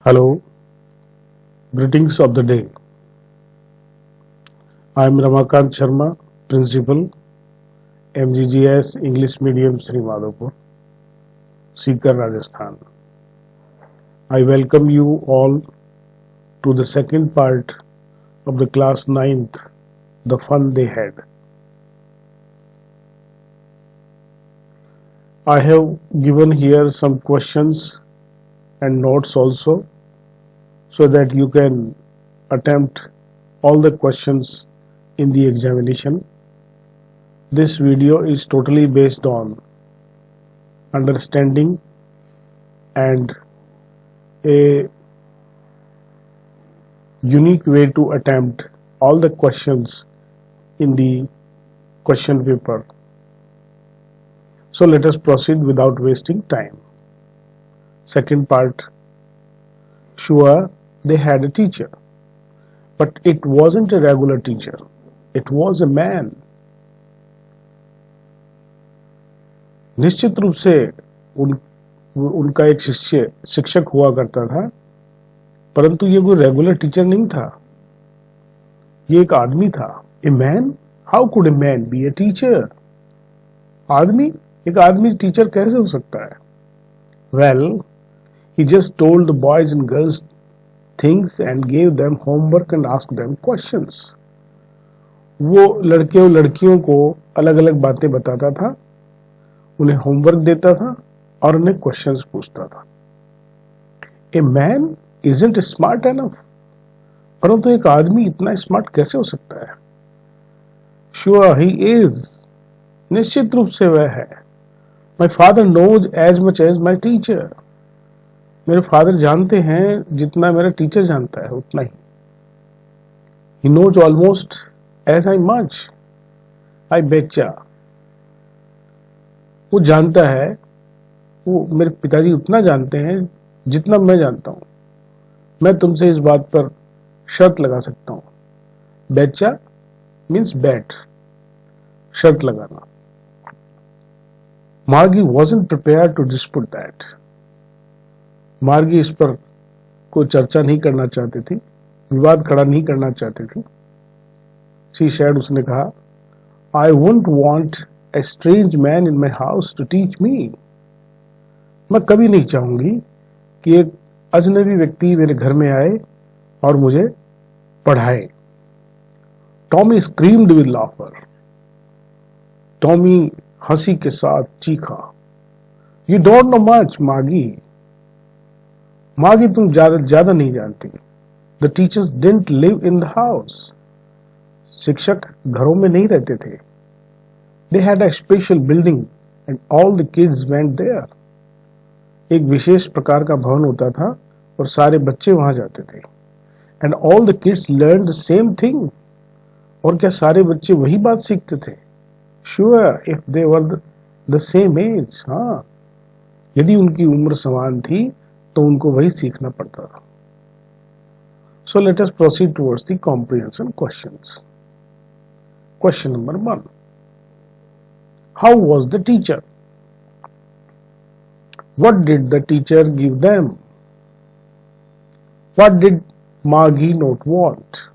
Hello, greetings of the day. I am Ramakant Sharma, Principal, MGGS English Medium Sri Madhopur, Sikar, Rajasthan. I welcome you all to the second part of the class 9th, The Fun They Had. I have given here some questions and notes also so that you can attempt all the questions in the examination. This video is totally based on understanding and a unique way to attempt all the questions in the question paper. So let us proceed without wasting time. Second part. Sure, they had a teacher, but it wasn't a regular teacher. It was a man. निश्चित रूप से उनका एक शिक्षक हुआ करता था, परंतु ये कोई रेगुलर टीचर नहीं था. ये एक आदमी था. A man? How could a man B a teacher? आदमी? एक आदमी टीचर कैसे हो सकता है? Well, he just told the boys and girls things and gave them homework and asked them questions. वो लड़के और लड़कियों को अलग अलग बातें बताता था, उन्हें होमवर्क देता था और उन्हें क्वेश्चंस पूछता था. A man isn't smart enough. परंतु एक आदमी इतना स्मार्ट कैसे हो सकता है? Sure he is. निश्चित रूप से वह है. My father knows as much as my teacher. मेरे फादर जानते हैं जितना मेरा टीचर जानता है उतना ही. He knows almost as much. I betcha. वो जानता है, वो मेरे पिताजी उतना जानते हैं जितना मैं जानता हूं. मैं तुमसे इस बात पर शर्त लगा सकता हूं. betcha means bet, शर्त लगाना. Margie wasn't prepared to dispute that. मार्गी इस पर कोई चर्चा नहीं करना चाहती थी, विवाद खड़ा नहीं करना चाहती थी. She said, उसने कहा, I wouldn't want a strange man in my house to teach me. मैं कभी नहीं चाहूंगी कि एक अजनबी व्यक्ति मेरे घर में आए और मुझे पढ़ाए. Tommy screamed with laughter. Tommy हंसी के साथ चीखा. You don't know much, Margie. मागी तुम ज्यादा नहीं जानती. The teachers didn't live in the house. शिक्षक घरों में नहीं रहते थे. They had a special building and all the kids went there. एक विशेष प्रकार का भवन होता था और सारे बच्चे वहां जाते थे. And all the kids learned the same thing. और क्या सारे बच्चे वही बात सीखते थे? Sure, if they were the same age. हाँ, यदि उनकी उम्र समान थी तो उनको वही सीखना पड़ता था. So let us proceed towards the comprehension questions. Question number 1. How was the teacher? What did the teacher give them? What did Margie not want?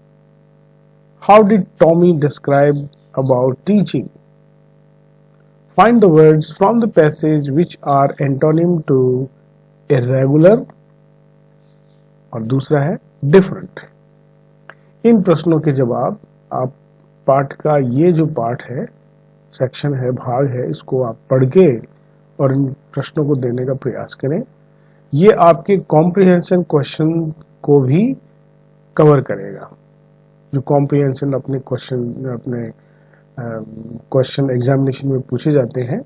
How did Tommy describe about teaching? Find the words from the passage which are antonym to irregular और दूसरा है different. इन प्रश्नों के जवाब आप पाठ का ये जो पाठ है, सेक्शन है, भाग है, इसको आप पढ़ के और इन प्रश्नों को देने का प्रयास करें. ये आपके कॉम्प्रिहेंशन क्वेश्चन को भी कवर करेगा. जो कॉम्प्रिहेंशन अपने क्वेश्चन एग्जामिनेशन में पूछे जाते हैं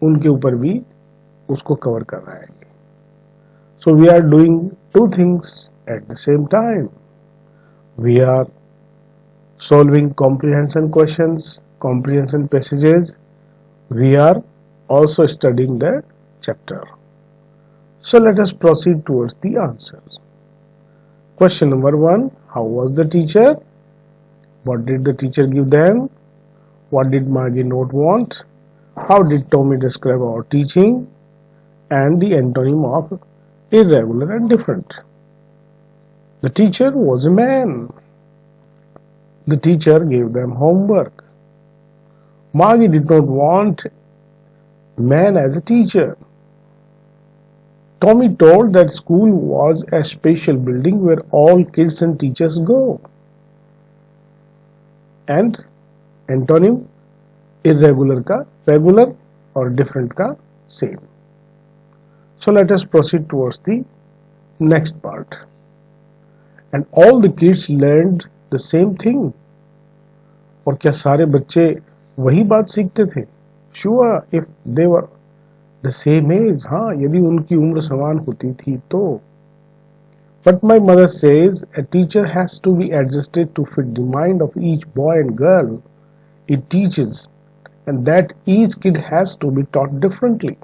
उनके ऊपर भी उसको कवर कर रहा है. So we are doing two things at the same time. We are solving comprehension questions, comprehension passages. We are also studying the chapter. So let us proceed towards the answers. Question number 1. How was the teacher? What did the teacher give them? What did Margie not want? How did Tommy describe our teaching? And the antonym of irregular and different. The teacher was a man. The teacher gave them homework. Margie did not want man as a teacher. Tommy told that school was a special building where all kids and teachers go. And antonym irregular का regular और different का same. So let us proceed towards the next part. And all the kids learned the same thing. और क्या सारे बच्चे वही बात सीखते थे? Sure, if they were the same age, हाँ, यदि उनकी उम्र समान होती थी तो. But my mother says a teacher has to be adjusted to fit the mind of each boy and girl it teaches, and that each kid has to be taught differently.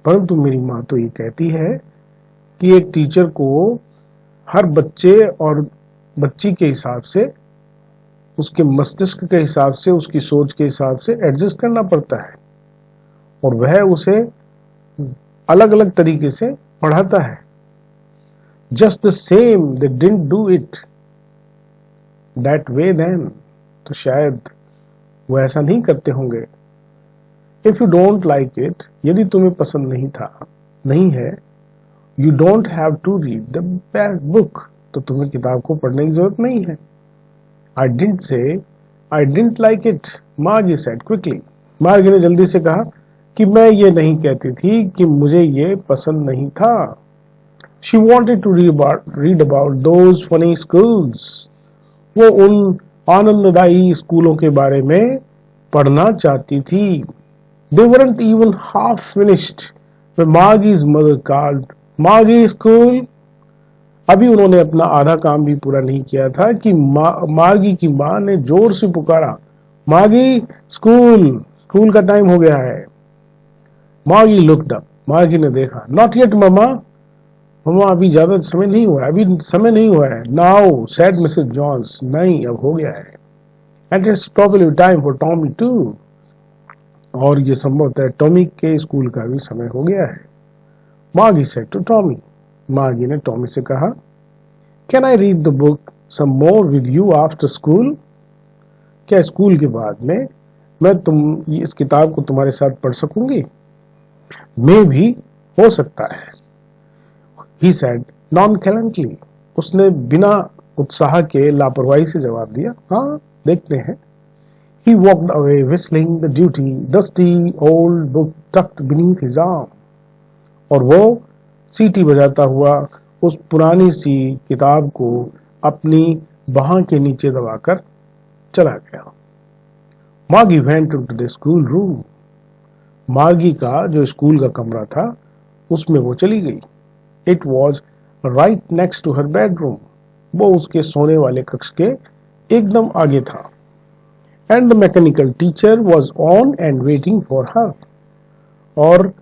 परंतु मेरी माँ तो ये कहती है कि एक टीचर को हर बच्चे और बच्ची के हिसाब से, उसके मस्तिष्क के हिसाब से, उसकी सोच के हिसाब से एडजस्ट करना पड़ता है और वह उसे अलग अलग तरीके से पढ़ाता है. Just the same, they didn't do it that way then. तो शायद वो ऐसा नहीं करते होंगे. If you don't like it, यदि तुम्हें पसंद नहीं है, you don't have to read the best book. तो तुम्हें किताब को पढ़ने की जरूरत नहीं है. I didn't say I didn't like it, Margie said quickly. मार्गी ने जल्दी से कहा कि मैं ये नहीं कहती थी कि मुझे ये पसंद नहीं था. She wanted to read about those funny schools. वो उन आनंददायी स्कूलों के बारे में पढ़ना चाहती थी. They weren't even half finished when Margie's mother called. Margie school. अभी उन्होंने अपना आधा काम भी पूरा नहीं किया था कि मार्गी की माँ ने जोर से पुकारा, मार्गी स्कूल का टाइम हो गया है. मार्गी लुक्ड अप. मार्गी ने देखा. Not yet mama. ममा अभी ज्यादा समय नहीं हुआ है. Now said Mrs Johns. नहीं, अब हो गया है. And it's probably time for Tommy too. और ये संभवतः टॉमी के स्कूल का भी समय हो गया है. मार्गी सेड टू टॉमी. मार्गी ने टॉमी से कहा, can I read the book some more with you after school. क्या स्कूल के बाद में मैं इस किताब को तुम्हारे साथ पढ़ सकूंगी? मैं भी हो सकता है. He said nonchalantly. उसने बिना उत्साह के लापरवाही से जवाब दिया, हाँ देखते हैं. He walked away whistling the dusty old book tucked beneath his arm. और वो सीटी बजाता हुआ उस पुरानी सी किताब को अपनी बाह के नीचे दबाकर चला गया. मार्गी went into the school room. मार्गी का जो स्कूल का कमरा था उसमें वो चली गई. It was right next to her bedroom. वो उसके सोने वाले कक्ष के एकदम आगे था. And the mechanical teacher was on and waiting for her. और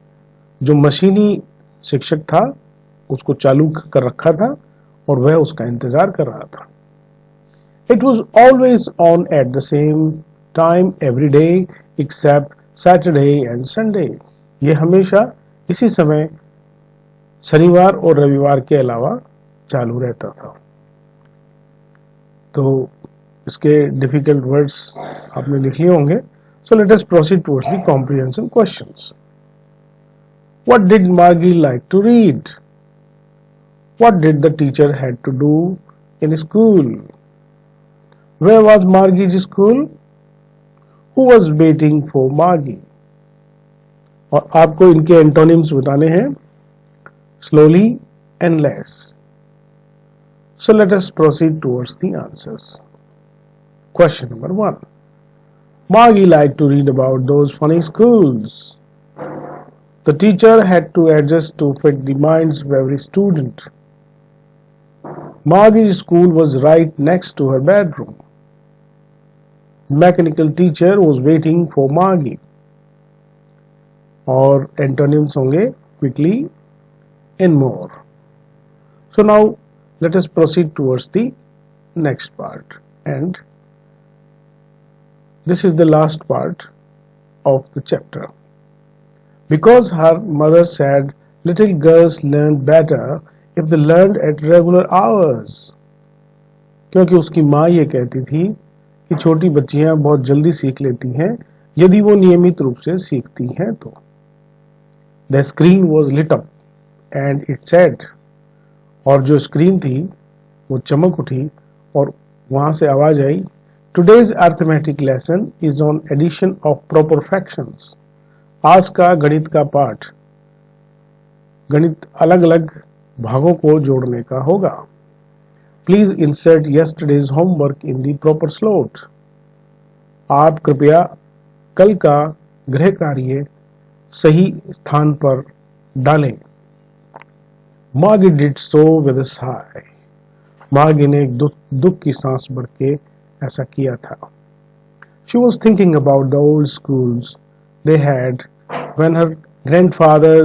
जो मशीनी शिक्षक था उसको चालू कर रखा था और वह उसका इंतजार कर रहा था. It was always on at the same time every day except Saturday and Sunday. ये हमेशा इसी समय शनिवार और रविवार के अलावा चालू रहता था. तो इसके डिफिकल्ट वर्ड्स आपने लिख लिए होंगे. So let us proceed towards the comprehension questions. What did Margie like to read? What did the teacher had to do in school? Where was Margie's school? Who was waiting for Margie? और आपको इनके antonyms बताने हैं slowly and less. So let us proceed towards the answers. Question number 1. Margie liked to read about those funny schools. The teacher had to adjust to fit the minds of every student. Margie's school was right next to her bedroom. The mechanical teacher was waiting for Margie. और antonyms होंगे quickly and more. So now let us proceed towards the next part. And this is the last part of the chapter. Because her mother said little girls learn better if they learned at regular hours. क्योंकि उसकी माँ ये कहती थी कि छोटी बच्चियां बहुत जल्दी सीख लेती हैं यदि वो नियमित रूप से सीखती हैं तो। The screen was lit up and it said, और जो स्क्रीन थी वो चमक उठी और वहां से आवाज आई, Today's arithmetic lesson is on addition of proper fractions. आज का गणित का पाठ गणित अलग अलग भागों को जोड़ने का होगा। Please insert yesterday's homework in the proper slot. आप कृपया कल का गृह कार्य सही स्थान पर डालें। Margie did so with a sigh. मार्गी ने एक दुख की सांस भर के ऐसा किया था। She was thinking about the old schools they had when her grandfather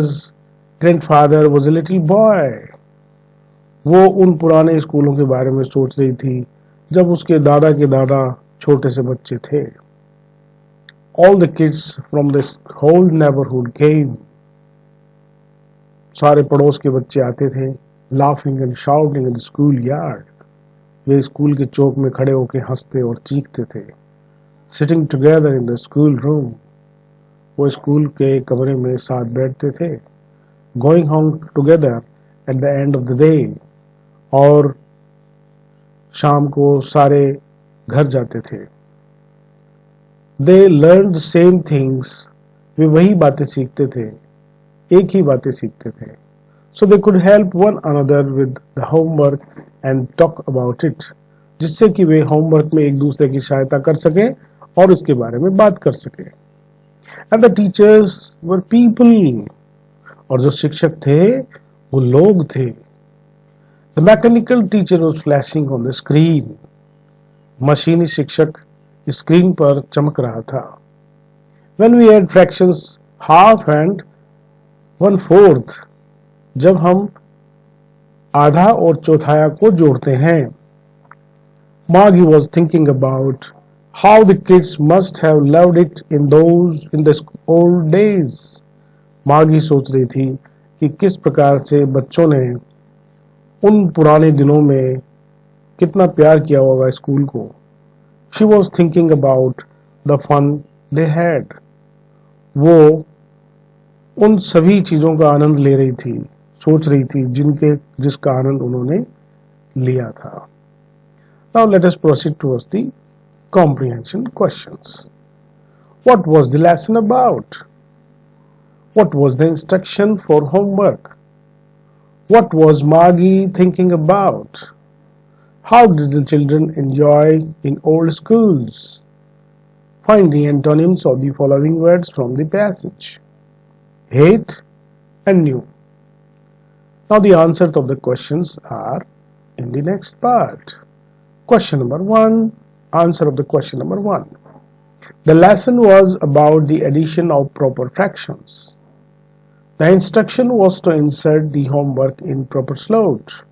was a little boy. वो उन पुराने स्कूलों के बारे में सोच रही थी जब उसके दादा के दादा छोटे से बच्चे थे। All the kids from this whole neighborhood came. सारे पड़ोस के बच्चे आते थे, laughing and shouting in the schoolyard. Way school के चौक में खड़े होकर हंसते और चीखते थे। Sitting together in the school room. वो स्कूल के कमरे में साथ बैठते थे। Going home together at the end of the day. और शाम को सारे घर जाते थे। They learned the same things. वे वही बातें सीखते थे, एक ही बातें सीखते थे। So they could help one another with the homework and talk about it. जिससे कि वे होमवर्क में एक दूसरे की सहायता कर सके और उसके बारे में बात कर सके। And the teachers were people. और जो शिक्षक थे वो लोग थे। The mechanical teacher was flashing on the screen. मशीनी शिक्षक स्क्रीन पर चमक रहा था। When we add fractions half and 1/4, जब हम आधा और चौथाया को जोड़ते हैं। Margie was thinking about how the kids must have loved it in the old days. मार्गी सोच रही थी कि किस प्रकार से बच्चों ने उन पुराने दिनों में कितना प्यार किया होगा स्कूल को। She was thinking about the fun they had. वो उन सभी चीजों का आनंद ले रही थी, सोच रही थी जिसका आनंद उन्होंने लिया था। Now let us proceed towards the comprehension questions. What was the lesson about? What was the instruction for homework? What was Margie thinking about? How did the children enjoy in old schools? Find the antonyms of the following words from the passage. Hate and new. Now the answers of the questions are in the next part. Question number 1. Answer of the question number 1. The lesson was about the addition of proper fractions. The instruction was to insert the homework in proper slot.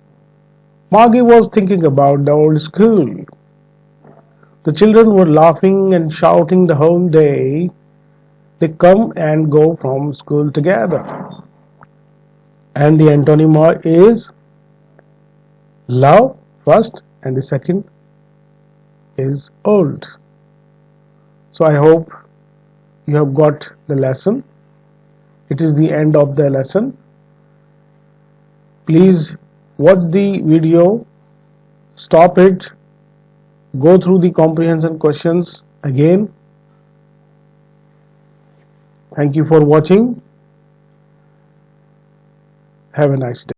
Margie was thinking about the old school. The children were laughing and shouting the whole day. They come and go from school together. And the antonym is love first and the second is old. So I hope you have got the lesson. It is the end of the lesson. Please watch the video, stop it, go through the comprehension questions again. Thank you for watching. Have a nice day.